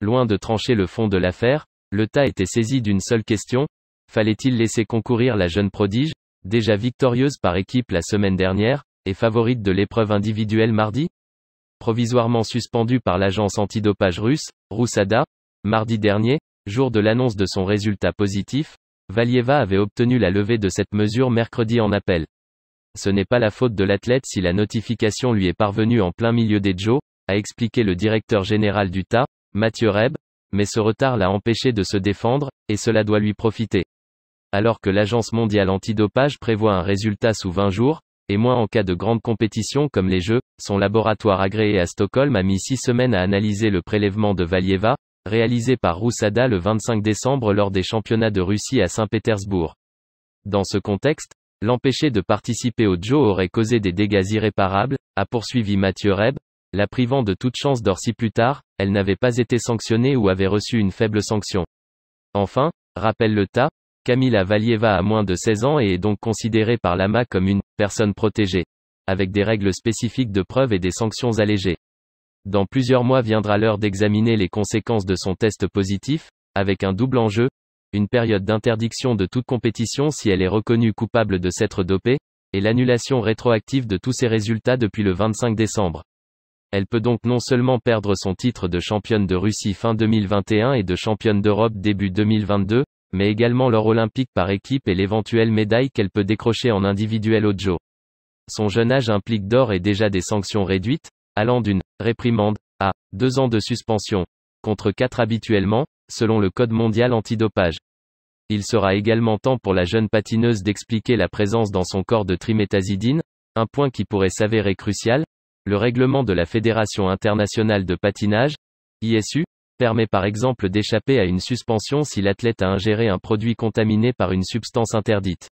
Loin de trancher le fond de l'affaire, l'ETA était saisi d'une seule question: fallait-il laisser concourir la jeune prodige, déjà victorieuse par équipe la semaine dernière, et favorite de l'épreuve individuelle mardi? Provisoirement suspendue par l'agence antidopage russe, Roussada, mardi dernier, jour de l'annonce de son résultat positif, Valieva avait obtenu la levée de cette mesure mercredi en appel. Ce n'est pas la faute de l'athlète si la notification lui est parvenue en plein milieu des Jeux, a expliqué le directeur général du TA, Mathieu Reb, mais ce retard l'a empêché de se défendre, et cela doit lui profiter. Alors que l'Agence mondiale antidopage prévoit un résultat sous 20 jours, et moins en cas de grande compétition comme les Jeux, son laboratoire agréé à Stockholm a mis 6 semaines à analyser le prélèvement de Valieva, réalisé par Roussada le 25 décembre lors des championnats de Russie à Saint-Pétersbourg. Dans ce contexte, l'empêcher de participer aux Jeux aurait causé des dégâts irréparables, a poursuivi Mathieu Reb, la privant de toute chance d'or si plus tard, elle n'avait pas été sanctionnée ou avait reçu une faible sanction. Enfin, rappelle le TA, Kamila Valieva a moins de 16 ans et est donc considérée par l'AMA comme une « personne protégée », avec des règles spécifiques de preuve et des sanctions allégées. Dans plusieurs mois viendra l'heure d'examiner les conséquences de son test positif, avec un double enjeu, une période d'interdiction de toute compétition si elle est reconnue coupable de s'être dopée, et l'annulation rétroactive de tous ses résultats depuis le 25 décembre. Elle peut donc non seulement perdre son titre de championne de Russie fin 2021 et de championne d'Europe début 2022, mais également l'or olympique par équipe et l'éventuelle médaille qu'elle peut décrocher en individuel aux Jeux. Son jeune âge implique d'ores et déjà des sanctions réduites, allant d'une réprimande à 2 ans de suspension, contre 4 habituellement, selon le Code mondial antidopage. Il sera également temps pour la jeune patineuse d'expliquer la présence dans son corps de triméthazidine, un point qui pourrait s'avérer crucial. Le règlement de la Fédération internationale de patinage, ISU, permet par exemple d'échapper à une suspension si l'athlète a ingéré un produit contaminé par une substance interdite.